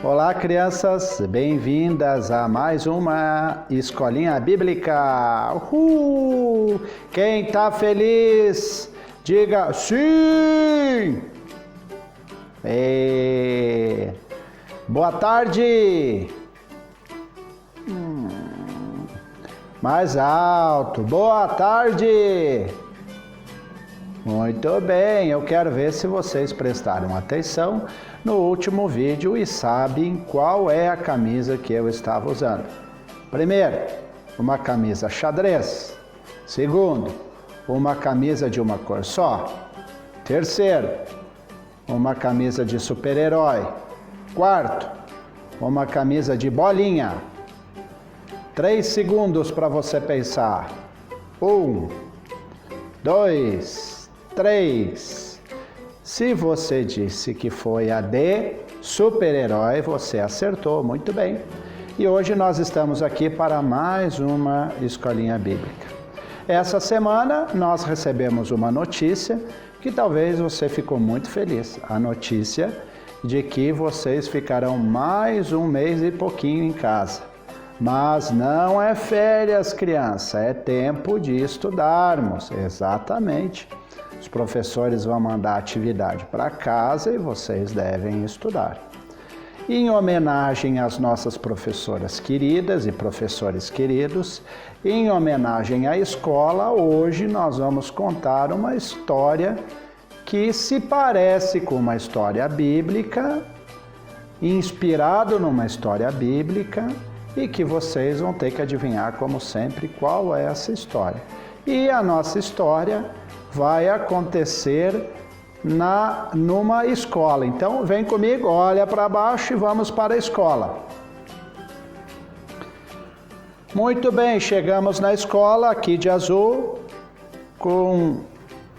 Olá, crianças, bem-vindas a mais uma Escolinha Bíblica. Uhul! Quem tá feliz, diga sim! Boa tarde! Mais alto, boa tarde! Muito bem, eu quero ver se vocês prestaram atenção no último vídeo e sabem qual é a camisa que eu estava usando. Primeiro, uma camisa xadrez. Segundo, uma camisa de uma cor só. Terceiro, uma camisa de super-herói. Quarto, uma camisa de bolinha. 3 segundos para você pensar. 1, 2, 3. Se você disse que foi a de super-herói, você acertou, muito bem. E hoje nós estamos aqui para mais uma Escolinha Bíblica. Essa semana nós recebemos uma notícia que talvez você ficou muito feliz. A notícia de que vocês ficarão mais um mês e pouquinho em casa. Mas não é férias, criança, é tempo de estudarmos, exatamente. Os professores vão mandar atividade para casa e vocês devem estudar. Em homenagem às nossas professoras queridas e professores queridos, em homenagem à escola, hoje nós vamos contar uma história que se parece com uma história bíblica, inspirado numa história bíblica, e que vocês vão ter que adivinhar, como sempre, qual é essa história. E a nossa história vai acontecer numa escola. Então, vem comigo, olha para baixo e vamos para a escola. Muito bem, chegamos na escola, aqui de azul, com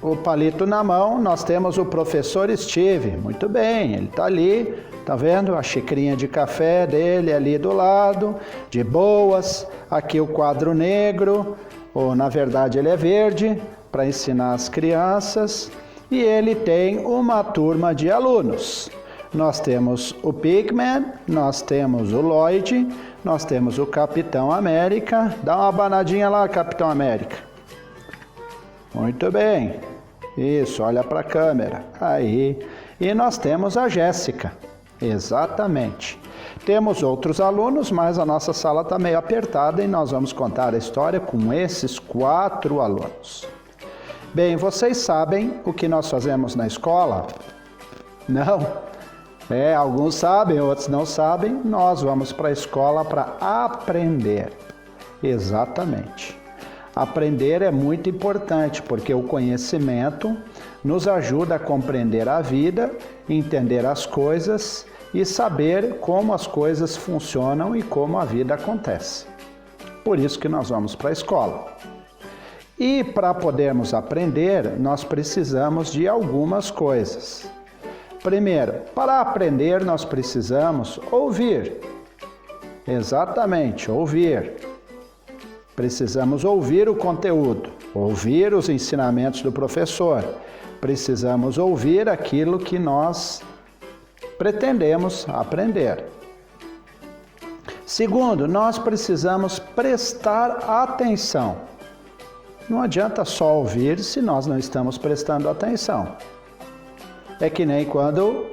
o palito na mão, nós temos o professor Steve. Muito bem, ele está ali, tá vendo? A xicrinha de café dele ali do lado, de boas. Aqui o quadro negro, ou na verdade ele é verde, para ensinar as crianças. E ele tem uma turma de alunos. Nós temos o Pigman, nós temos o Lloyd, nós temos o Capitão América. Dá uma abanadinha lá, Capitão América. Muito bem. Isso, olha para a câmera. Aí. E nós temos a Jéssica. Exatamente. Temos outros alunos, mas a nossa sala está meio apertada e nós vamos contar a história com esses 4 alunos. Bem, vocês sabem o que nós fazemos na escola? Não? Alguns sabem, outros não sabem. Nós vamos para a escola para aprender. Exatamente. Aprender é muito importante, porque o conhecimento nos ajuda a compreender a vida, entender as coisas e saber como as coisas funcionam e como a vida acontece. Por isso que nós vamos para a escola. E para podermos aprender, nós precisamos de algumas coisas. Primeiro, para aprender, nós precisamos ouvir. Exatamente, ouvir. Precisamos ouvir o conteúdo, ouvir os ensinamentos do professor. Precisamos ouvir aquilo que nós pretendemos aprender. Segundo, nós precisamos prestar atenção. Não adianta só ouvir se nós não estamos prestando atenção. É que nem quando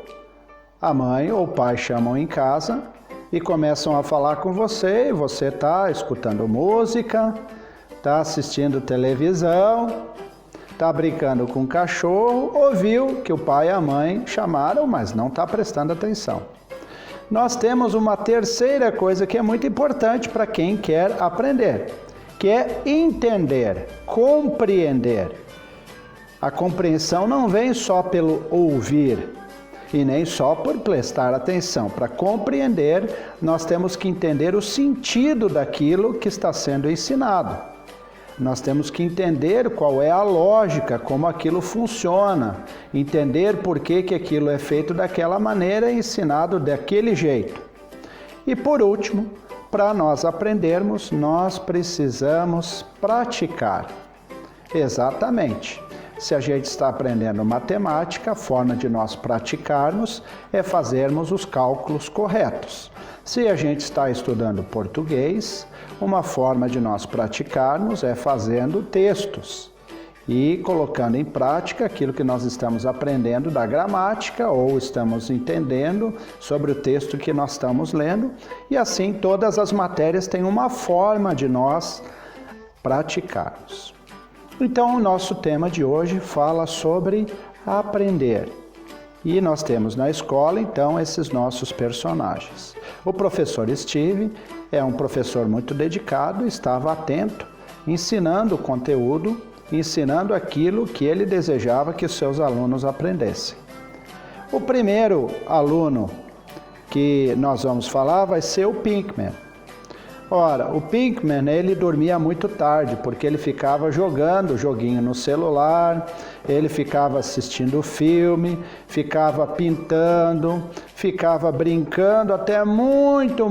a mãe ou o pai chamam em casa e começam a falar com você, e você está escutando música, está assistindo televisão, está brincando com o cachorro, ouviu que o pai e a mãe chamaram, mas não está prestando atenção. Nós temos uma terceira coisa que é muito importante para quem quer aprender, que é entender, compreender. A compreensão não vem só pelo ouvir e nem só por prestar atenção. Para compreender, nós temos que entender o sentido daquilo que está sendo ensinado. Nós temos que entender qual é a lógica, como aquilo funciona, entender por que aquilo é feito daquela maneira e ensinado daquele jeito. E por último, para nós aprendermos, nós precisamos praticar. Exatamente. Se a gente está aprendendo matemática, a forma de nós praticarmos é fazermos os cálculos corretos. Se a gente está estudando português, uma forma de nós praticarmos é fazendo textos e colocando em prática aquilo que nós estamos aprendendo da gramática ou estamos entendendo sobre o texto que nós estamos lendo, e assim todas as matérias têm uma forma de nós praticarmos. Então, o nosso tema de hoje fala sobre aprender. E nós temos na escola, então, esses nossos personagens. O professor Steve é um professor muito dedicado, estava atento, ensinando o conteúdo, ensinando aquilo que ele desejava que os seus alunos aprendessem. O primeiro aluno que nós vamos falar vai ser o Pinkman. Ora, o Pinkman, ele dormia muito tarde, porque ele ficava jogando joguinho no celular, ele ficava assistindo filme, ficava pintando, ficava brincando até muito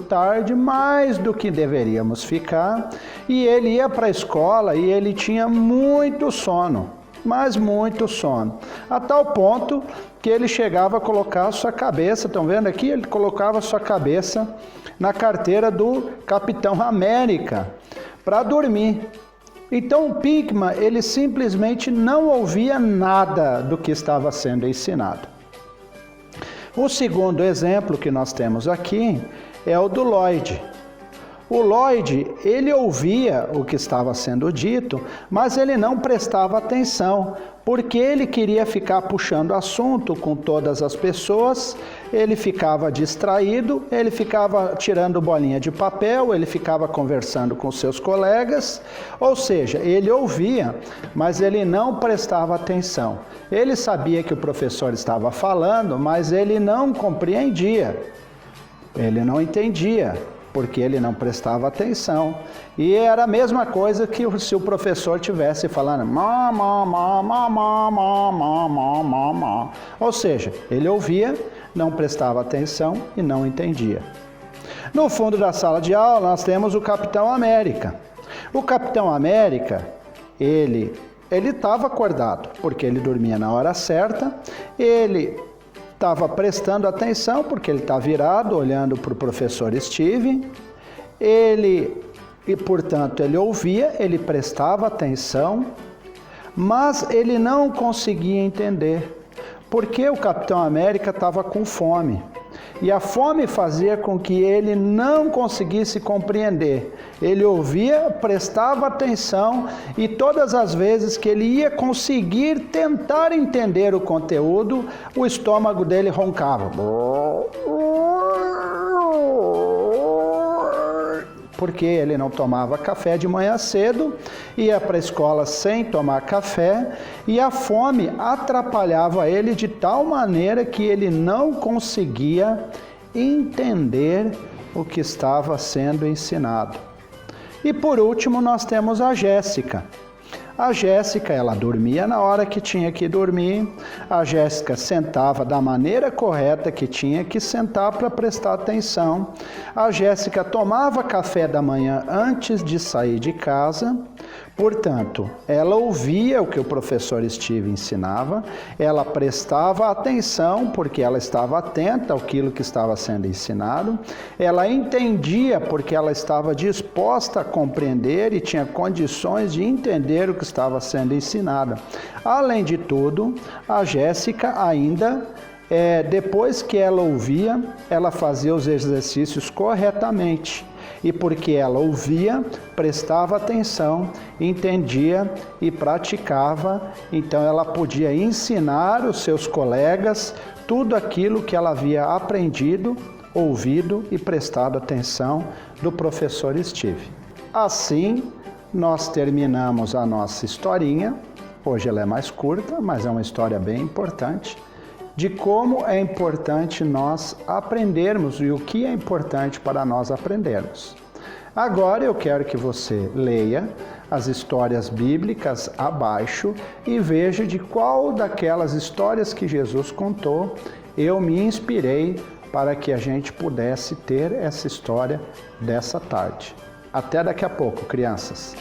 tarde, mais do que deveríamos ficar, e ele ia para a escola e ele tinha muito sono, mas muito sono, a tal ponto que ele chegava a colocar a sua cabeça, estão vendo aqui? Ele colocava a sua cabeça na carteira do Capitão América para dormir. Então o Pinkman, ele simplesmente não ouvia nada do que estava sendo ensinado. O segundo exemplo que nós temos aqui é o do Lloyd. O Lloyd, ele ouvia o que estava sendo dito, mas ele não prestava atenção, porque ele queria ficar puxando assunto com todas as pessoas, ele ficava distraído, ele ficava tirando bolinha de papel, ele ficava conversando com seus colegas, ou seja, ele ouvia, mas ele não prestava atenção. Ele sabia que o professor estava falando, mas ele não compreendia, ele não entendia, porque ele não prestava atenção. E era a mesma coisa que se o professor tivesse falando ou seja, ele ouvia, não prestava atenção e não entendia. No fundo da sala de aula nós temos o Capitão América. O Capitão América, ele estava acordado, porque ele dormia na hora certa, ele estava prestando atenção, porque ele está virado, olhando para o professor Steve, e portanto ele ouvia, ele prestava atenção, mas ele não conseguia entender, porque o Capitão América estava com fome. E a fome fazia com que ele não conseguisse compreender. Ele ouvia, prestava atenção, e todas as vezes que ele ia conseguir tentar entender o conteúdo, o estômago dele roncava. Porque ele não tomava café de manhã cedo, ia para a escola sem tomar café, e a fome atrapalhava ele de tal maneira que ele não conseguia entender o que estava sendo ensinado. E por último nós temos a Jéssica. A Jéssica, ela dormia na hora que tinha que dormir, a Jéssica sentava da maneira correta que tinha que sentar para prestar atenção, a Jéssica tomava café da manhã antes de sair de casa, portanto, ela ouvia o que o professor Steve ensinava, ela prestava atenção porque ela estava atenta àquilo que estava sendo ensinado, ela entendia porque ela estava disposta a compreender e tinha condições de entender o que estava sendo ensinado. Além de tudo, a Jéssica ainda, depois que ela ouvia, ela fazia os exercícios corretamente. E porque ela ouvia, prestava atenção, entendia e praticava, então ela podia ensinar os seus colegas tudo aquilo que ela havia aprendido, ouvido e prestado atenção do professor Steve. Assim, nós terminamos a nossa historinha. Hoje ela é mais curta, mas é uma história bem importante, de como é importante nós aprendermos e o que é importante para nós aprendermos. Agora eu quero que você leia as histórias bíblicas abaixo e veja de qual daquelas histórias que Jesus contou eu me inspirei para que a gente pudesse ter essa história dessa tarde. Até daqui a pouco, crianças!